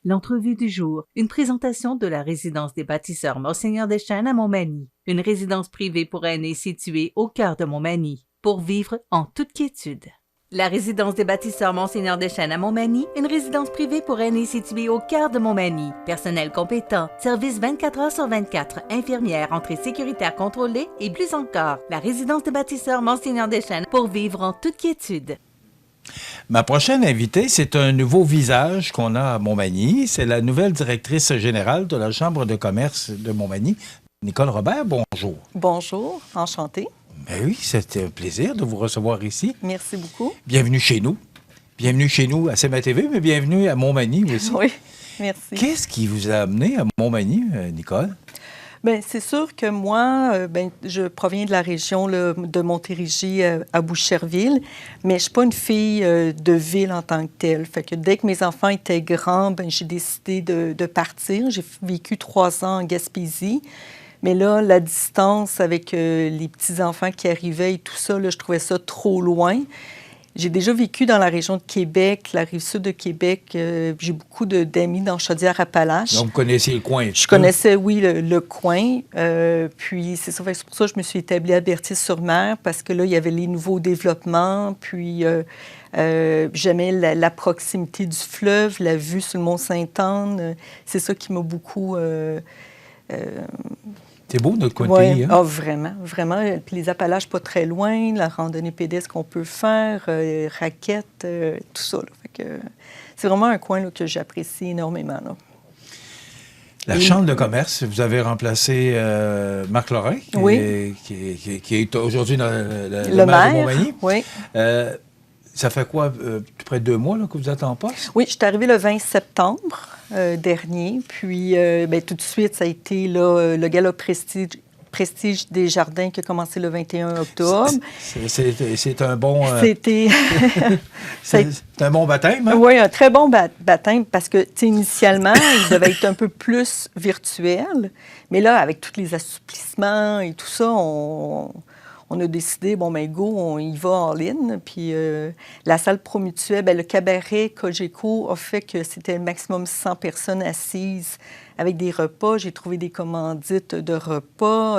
L'entrevue du jour, une présentation de la résidence des bâtisseurs Monseigneur Deschênes à Montmagny, une résidence privée pour aînés située au cœur de Montmagny, pour vivre en toute quiétude. La résidence des bâtisseurs Monseigneur Deschênes à Montmagny, une résidence privée pour aînés située au cœur de Montmagny. Personnel compétent, service 24 heures sur 24, infirmière, entrée sécuritaire contrôlée et plus encore. La résidence des bâtisseurs Monseigneur Deschênes pour vivre en toute quiétude. Ma prochaine invitée, c'est un nouveau visage qu'on a à Montmagny. C'est la nouvelle directrice générale de la Chambre de commerce de Montmagny, Nicole Robert. Bonjour. Bonjour, enchantée. Ben oui, c'est un plaisir de vous recevoir ici. Merci beaucoup. Bienvenue chez nous. Bienvenue chez nous à CMA TV, mais bienvenue à Montmagny aussi. Oui, merci. Qu'est-ce qui vous a amené à Montmagny, Nicole? Bien, c'est sûr que moi, je proviens de la région là, de Montérégie à Boucherville, mais je ne suis pas une fille de ville en tant que telle. Fait que dès que mes enfants étaient grands, j'ai décidé de partir. J'ai vécu 3 ans en Gaspésie. Mais là, la distance avec les petits-enfants qui arrivaient et tout ça, là, je trouvais ça trop loin. J'ai déjà vécu dans la région de Québec, la rive sud de Québec. J'ai beaucoup d'amis dans Chaudière-Appalaches. Donc, vous connaissiez le coin. Je connaissais, oui, le coin. Puis, c'est ça. C'est pour ça que je me suis établie à Berthier-sur-Mer, parce que là, il y avait les nouveaux développements. Puis, j'aimais la proximité du fleuve, la vue sur le Mont-Sainte-Anne. C'est ça qui m'a beaucoup... C'est beau, notre coin de ouais. pays. Hein? Ah, vraiment, vraiment. Puis les Appalaches, pas très loin, la randonnée pédestre qu'on peut faire, raquettes, tout ça. Là. Fait que, c'est vraiment un coin là, que j'apprécie énormément. Là. La Chambre de commerce, vous avez remplacé Marc Lorrain, qui est aujourd'hui le maire de Montmagny. Oui. Ça fait quoi, tout près de 2 mois là, que vous êtes en poste? Oui, je suis arrivée le 20 septembre dernier. Puis, tout de suite, ça a été là, le gala Prestige des Jardins qui a commencé le 21 octobre. C'est un bon... C'était... c'est un bon baptême, hein? Oui, un très bon baptême parce que, initialement, il devait être un peu plus virtuel. Mais là, avec tous les assouplissements et tout ça, on a décidé, go, on y va en ligne. Puis la salle Promutuel, le cabaret Cogeco a fait que c'était le maximum 100 personnes assises avec des repas. J'ai trouvé des commandites de repas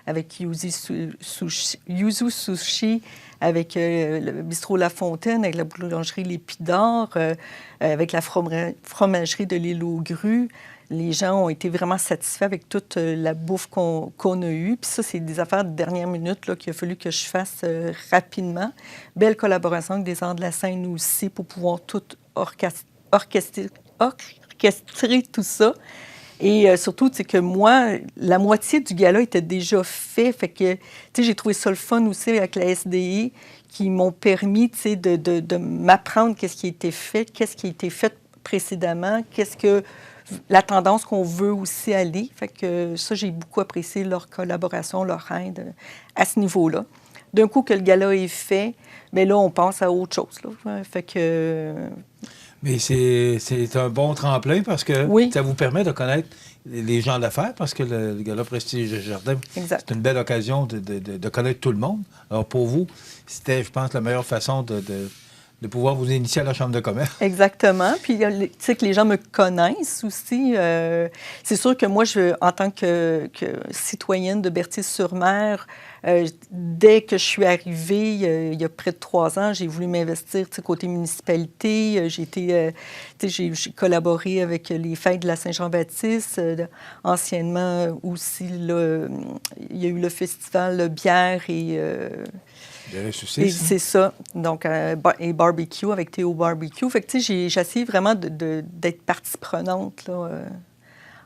avec Yuzu Sushi, avec le bistrot La Fontaine, avec la boulangerie L'Épidore, avec la fromagerie de l'Île aux Grues. Les gens ont été vraiment satisfaits avec toute la bouffe qu'on a eue. Puis ça, c'est des affaires de dernière minute là, qu'il a fallu que je fasse rapidement. Belle collaboration avec des arts de la scène aussi pour pouvoir tout orchestrer tout ça. Et surtout, c'est que moi, la moitié du gala était déjà fait. Fait que, j'ai trouvé ça le fun aussi avec la SDI qui m'ont permis, de m'apprendre qu'est-ce qui a été fait précédemment, qu'est-ce que la tendance qu'on veut aussi aller. Fait que ça, j'ai beaucoup apprécié leur collaboration, leur aide à ce niveau-là. D'un coup que le gala est fait, mais là, on pense à autre chose. Là. Fait que... Mais c'est un bon tremplin parce que ça vous permet de connaître les gens d'affaires parce que le Gala Prestige de Jardin, c'est une belle occasion de connaître tout le monde. Alors, pour vous, c'était, je pense, la meilleure façon de pouvoir vous initier à la Chambre de commerce. Exactement. Puis, tu sais, que les gens me connaissent aussi. C'est sûr que moi, en tant que citoyenne de Berthier-sur-Mer, dès que je suis arrivée, il y a près de 3 ans, j'ai voulu m'investir côté municipalité. J'ai collaboré avec les fêtes de la Saint-Jean-Baptiste. Anciennement aussi, là, il y a eu le festival bière et c'est ça. Donc, et barbecue avec Théo Barbecue. Fait que, j'ai essayé vraiment d'être partie prenante là,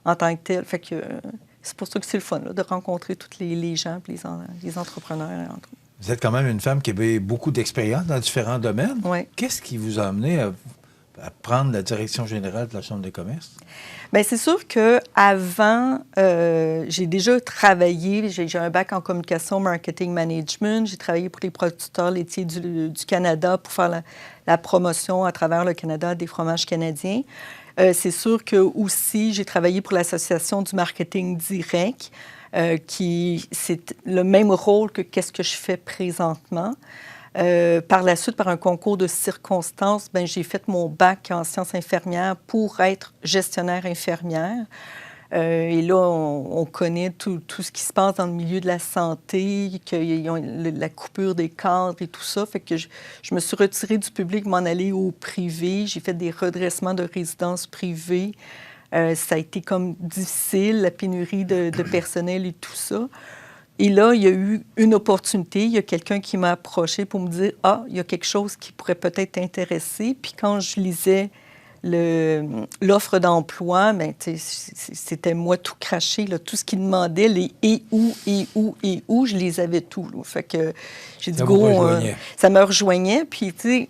en tant que telle. Fait que c'est pour ça que c'est le fun, là, de rencontrer tous les gens et les entrepreneurs. Entre eux. Vous êtes quand même une femme qui avait beaucoup d'expérience dans différents domaines. Oui. Qu'est-ce qui vous a amené à prendre la direction générale de la Chambre de commerce? Bien, c'est sûr qu'avant, j'ai déjà travaillé. J'ai un bac en communication, marketing management. J'ai travaillé pour les producteurs laitiers du Canada pour faire la promotion à travers le Canada des fromages canadiens. C'est sûr que aussi, j'ai travaillé pour l'Association du marketing direct, qui c'est le même rôle que qu'est-ce que je fais présentement. Par la suite, par un concours de circonstances, j'ai fait mon bac en sciences infirmières pour être gestionnaire infirmière. Et là, on connaît tout ce qui se passe dans le milieu de la santé, la coupure des cadres et tout ça. Fait que je me suis retirée du public, m'en aller au privé. J'ai fait des redressements de résidences privées. Ça a été comme difficile, la pénurie de personnel et tout ça. Et là, il y a eu une opportunité. Il y a quelqu'un qui m'a approché pour me dire « Ah, il y a quelque chose qui pourrait peut-être t'intéresser. » Puis quand je lisais l'offre d'emploi, c'était moi tout craché. Là, tout ce qu'il demandait, les « et où », je les avais tous. Là. Fait que j'ai dit « Go », ça me rejoignait. Puis, tu sais,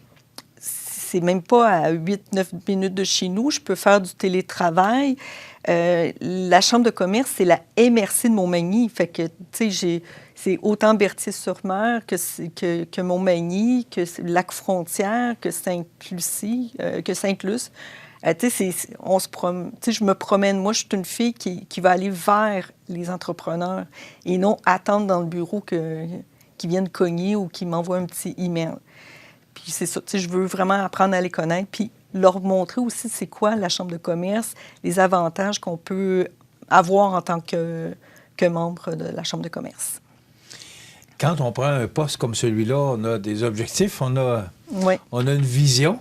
c'est même pas à 8-9 minutes de chez nous. Je peux faire du télétravail. La Chambre de commerce, c'est la MRC de Montmagny. Fait que, tu sais, c'est autant Berthier-sur-Mer que Montmagny, que Lac-Frontière, que Sainte-Lucie, que Sainte-Luce. Tu sais, je me promène. Moi, je suis une fille qui va aller vers les entrepreneurs et non attendre dans le bureau qu'ils viennent cogner ou qu'ils m'envoient un petit email. Puis c'est ça, tu sais, je veux vraiment apprendre à les connaître, puis leur montrer aussi c'est quoi la Chambre de commerce, les avantages qu'on peut avoir en tant que membre de la Chambre de commerce. Quand on prend un poste comme celui-là, on a des objectifs, on a une vision.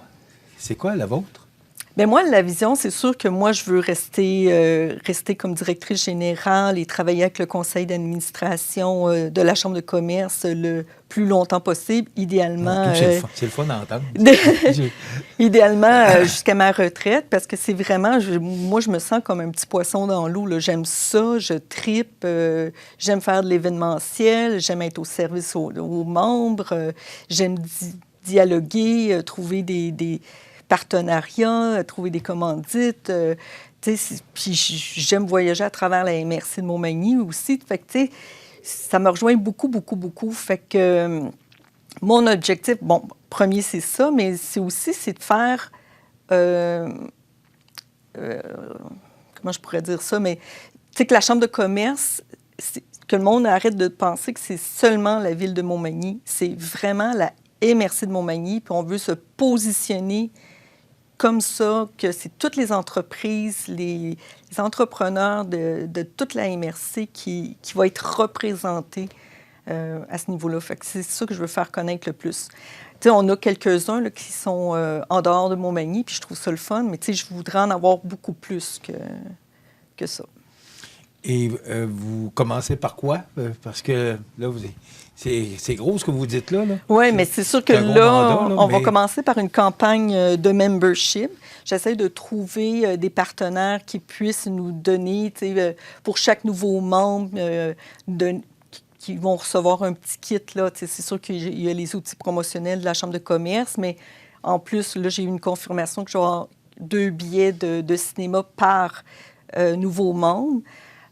C'est quoi la vôtre? Bien, moi, la vision, c'est sûr que moi, je veux rester comme directrice générale et travailler avec le conseil d'administration de la Chambre de commerce le plus longtemps possible, idéalement. C'est le fun d'entendre. Idéalement, jusqu'à ma retraite, parce que c'est vraiment, moi, je me sens comme un petit poisson dans l'eau. Là. J'aime ça, je tripe, j'aime faire de l'événementiel, j'aime être au service aux membres, j'aime dialoguer, trouver des partenariats, trouver des commandites. Puis j'aime voyager à travers la MRC de Montmagny aussi. Fait que, tu sais, ça me rejoint beaucoup, beaucoup, beaucoup. Fait que mon objectif, bon, premier, c'est ça, mais c'est aussi, c'est de faire... comment je pourrais dire ça? Mais tu sais, que la Chambre de commerce, que le monde arrête de penser que c'est seulement la ville de Montmagny. C'est vraiment la MRC de Montmagny, puis on veut se positionner comme ça, que c'est toutes les entreprises, les entrepreneurs de toute la MRC qui vont être représentés à ce niveau-là. Fait que c'est ça que je veux faire connaître le plus. Tu sais, on a quelques-uns là, qui sont en dehors de Montmagny, puis je trouve ça le fun, mais tu sais, je voudrais en avoir beaucoup plus que ça. Et vous commencez par quoi? Parce que là, c'est gros ce que vous dites là. Oui, mais c'est sûr que là, on va commencer par une campagne de membership. J'essaie de trouver des partenaires qui puissent nous donner, pour chaque nouveau membre, qui vont recevoir un petit kit. Là, c'est sûr qu'il y a les outils promotionnels de la Chambre de commerce, mais en plus, là, j'ai eu une confirmation que je vais avoir 2 billets de cinéma par nouveau membre.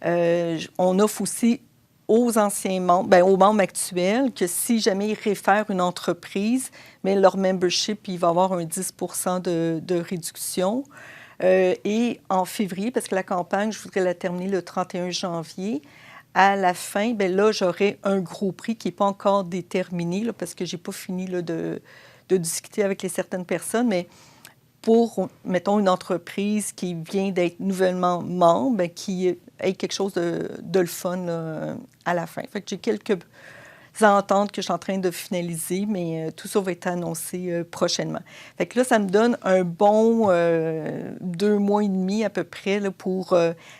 On offre aussi aux anciens membres, aux membres actuels, que si jamais ils réfèrent une entreprise, mais leur membership, il va avoir un 10 % de réduction. Et en février, parce que la campagne, je voudrais la terminer le 31 janvier, à la fin, là, j'aurai un gros prix qui n'est pas encore déterminé, là, parce que je n'ai pas fini là, de discuter avec certaines personnes, mais pour, mettons, une entreprise qui vient d'être nouvellement membre, qui ait quelque chose de le fun là, à la fin. Fait que j'ai quelques ententes que je suis en train de finaliser, mais tout ça va être annoncé prochainement. Fait que là, ça me donne un bon 2 mois et demi à peu près là, pour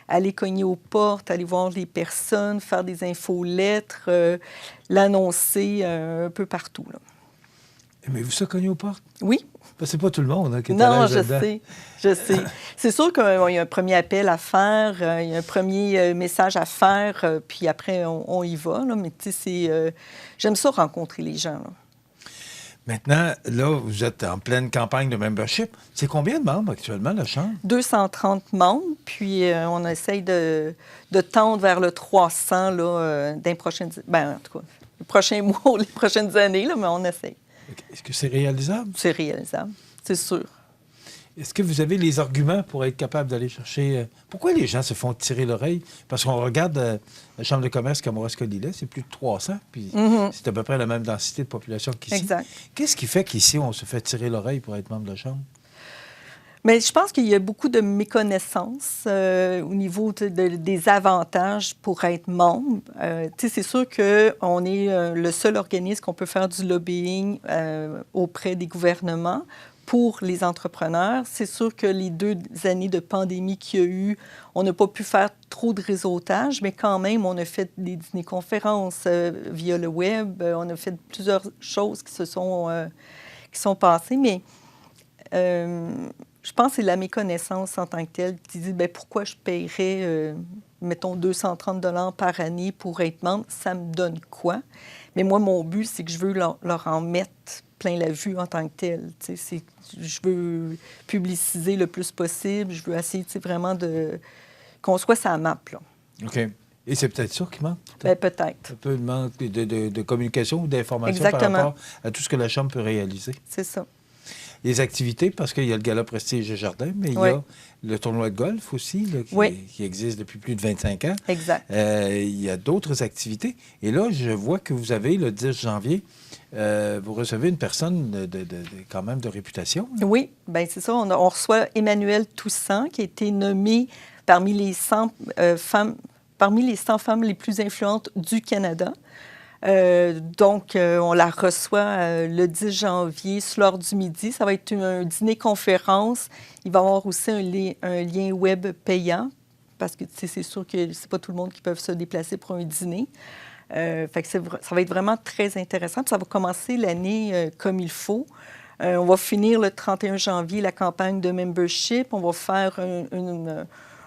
aller cogner aux portes, aller voir les personnes, faire des infolettres, l'annoncer un peu partout. Là. Mais vous ça cogner aux portes? Oui. C'est pas tout le monde qui est à l'aise dedans. Non, je sais. C'est sûr qu'il y a un premier appel à faire, il y a un premier message à faire, puis après, on y va. Là, mais tu sais, j'aime ça rencontrer les gens. Là. Maintenant, là, vous êtes en pleine campagne de membership. C'est combien de membres actuellement, la Chambre? 230 membres, puis on essaye de tendre vers le 300 là, dans les prochaines... en tout cas, les prochains mois ou les prochaines années, là, mais on essaye. Est-ce que c'est réalisable? C'est réalisable, c'est sûr. Est-ce que vous avez les arguments pour être capable d'aller chercher... Pourquoi les gens se font tirer l'oreille? Parce qu'on regarde la Chambre de commerce Kamouraska-Lillet, c'est plus de 300, puis c'est à peu près la même densité de population qu'ici. Exact. Qu'est-ce qui fait qu'ici, on se fait tirer l'oreille pour être membre de la Chambre? Mais je pense qu'il y a beaucoup de méconnaissance au niveau des avantages pour être membre. C'est sûr qu'on est le seul organisme qu'on peut faire du lobbying auprès des gouvernements pour les entrepreneurs. C'est sûr que les 2 années de pandémie qu'il y a eu, on n'a pas pu faire trop de réseautage, mais quand même, on a fait des dîners-conférences via le web. On a fait plusieurs choses qui sont passées, mais... je pense que c'est la méconnaissance en tant que telle qui dit bien, pourquoi je paierais, mettons, 230 $ par année pour être membre, ça me donne quoi? Mais moi, mon but, c'est que je veux leur en mettre plein la vue en tant que tel. Je veux publiciser le plus possible, je veux essayer vraiment qu'on soit sur la map. Là. OK. Et c'est peut-être ça qui manque? Peut-être. Un peu de manque de communication ou d'information par rapport à tout ce que la Chambre peut réaliser. C'est ça. Les activités, parce qu'il y a le Gala Prestige Jardin, mais il y a le tournoi de golf aussi, là, qui existe depuis plus de 25 ans. Exact. Il y a d'autres activités. Et là, je vois que vous avez, le 10 janvier, vous recevez une personne quand même de réputation. Là. Oui, bien c'est ça. On reçoit Emmanuelle Toussaint, qui a été nommée parmi les 100 femmes les plus influentes du Canada. Donc, on la reçoit le 10 janvier, sur l'heure du midi. Ça va être un dîner-conférence. Il va y avoir aussi un lien web payant, parce que c'est sûr que c'est pas tout le monde qui peut se déplacer pour un dîner. Fait que ça va être vraiment très intéressant. Puis ça va commencer l'année comme il faut. On va finir le 31 janvier la campagne de membership. On va faire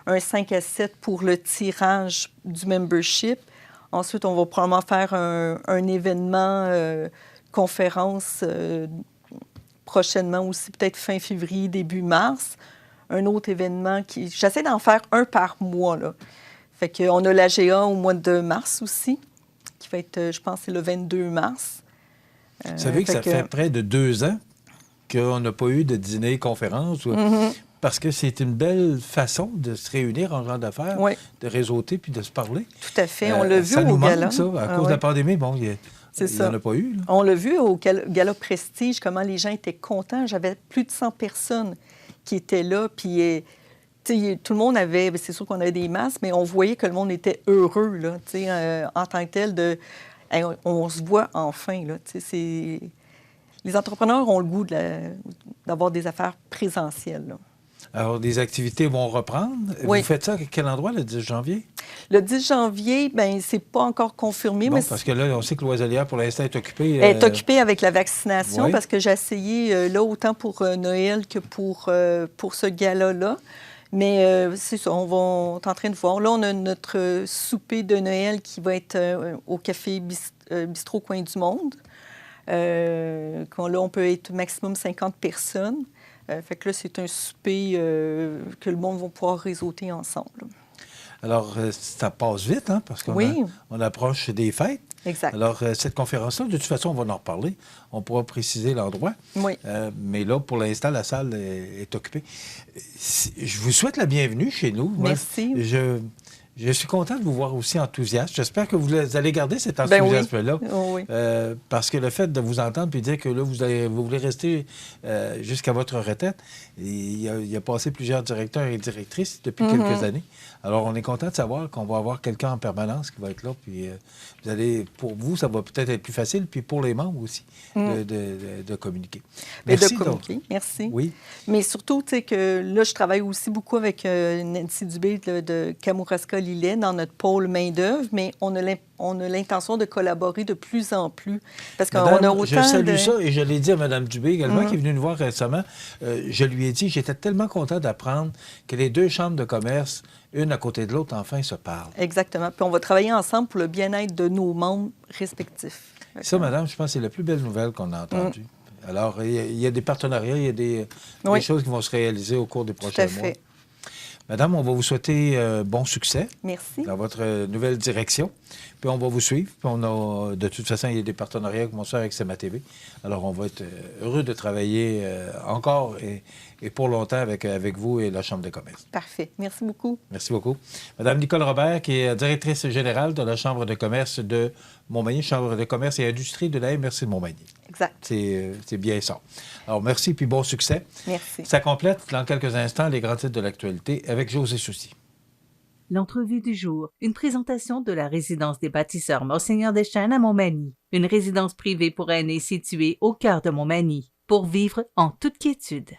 un 5 à 7 pour le tirage du membership. Ensuite, on va probablement faire un événement, conférence prochainement aussi, peut-être fin février, début mars. Un autre événement j'essaie d'en faire un par mois, là. Fait qu'on a l'AGA au mois de mars aussi, qui va être, je pense, c'est le 22 mars. Vous savez que ça fait près de 2 ans qu'on n'a pas eu de dîner-conférence. Parce que c'est une belle façon de se réunir en genre d'affaires, de réseauter puis de se parler. Tout à fait. On l'a vu au gala. Ça, à cause de la pandémie, bon, il n'y en a pas eu. Là. On l'a vu au gala Prestige, comment les gens étaient contents. J'avais plus de 100 personnes qui étaient là. Puis, tout le monde avait... C'est sûr qu'on avait des masques, mais on voyait que le monde était heureux, là, en tant que tel. On se voit enfin, là. Les entrepreneurs ont le goût d'avoir des affaires présentielles, là. Alors, les activités vont reprendre. Oui. Vous faites ça à quel endroit, le 10 janvier? Le 10 janvier, bien, c'est pas encore confirmé. Bon, mais parce que là, on sait que l'Oiselière, pour l'instant, est occupée. Elle est occupée avec la vaccination, parce que j'ai essayé, là, autant pour Noël que pour ce gala-là. Mais c'est ça, on est en train de voir. Là, on a notre souper de Noël qui va être au Café Bistrot Coin du Monde. Là, on peut être maximum 50 personnes. Fait que là, c'est un souper que le monde va pouvoir réseauter ensemble. Alors, ça passe vite, hein, parce qu'on on approche des fêtes. Exact. Alors, cette conférence-là, de toute façon, on va en reparler. On pourra préciser l'endroit. Oui. Mais là, pour l'instant, la salle est occupée. Je vous souhaite la bienvenue chez nous. Merci. Je suis content de vous voir aussi enthousiaste. J'espère que vous allez garder cet enthousiasme-là. Oui. Parce que le fait de vous entendre et dire que là, vous voulez rester jusqu'à votre retraite, il a passé plusieurs directeurs et directrices depuis quelques années. Alors, on est content de savoir qu'on va avoir quelqu'un en permanence qui va être là. Puis, pour vous, ça va peut-être être plus facile. Puis pour les membres aussi, de communiquer. Merci. Merci. Oui. Mais surtout, tu sais, que là, je travaille aussi beaucoup avec Nancy Dubé de Kamouraska-Lillet dans notre pôle main-d'œuvre, mais on a l'intention de collaborer de plus en plus. Parce qu'on a autant je salue ça et je l'ai dit à Mme Dubé également, qui est venue nous voir récemment. Je lui ai dit, j'étais tellement content d'apprendre que les 2 chambres de commerce, une à côté de l'autre, enfin, se parlent. Exactement. Puis on va travailler ensemble pour le bien-être de nos membres respectifs. Ça, madame, je pense que c'est la plus belle nouvelle qu'on a entendue. Alors, il y a des partenariats, il y a des choses qui vont se réaliser au cours des prochains mois. Tout à fait. Madame, on va vous souhaiter bon succès. Merci. Dans votre nouvelle direction. Puis on va vous suivre. Puis de toute façon, il y a des partenariats qui vont se faire avec CEMA TV. Alors, on va être heureux de travailler encore et pour longtemps avec vous et la Chambre de commerce. Parfait. Merci beaucoup. Merci beaucoup. Madame Nicole Robert, qui est directrice générale de la Chambre de commerce de Montmagny, Chambre de commerce et industrie de la MRC de Montmagny. Exact. C'est bien ça. Alors, merci puis bon succès. Merci. Ça complète, dans quelques instants, les grands titres de l'actualité avec José Soucy. L'entrevue du jour, une présentation de la résidence des bâtisseurs Monseigneur Deschênes à Montmagny, une résidence privée pour aînés située au cœur de Montmagny, pour vivre en toute quiétude.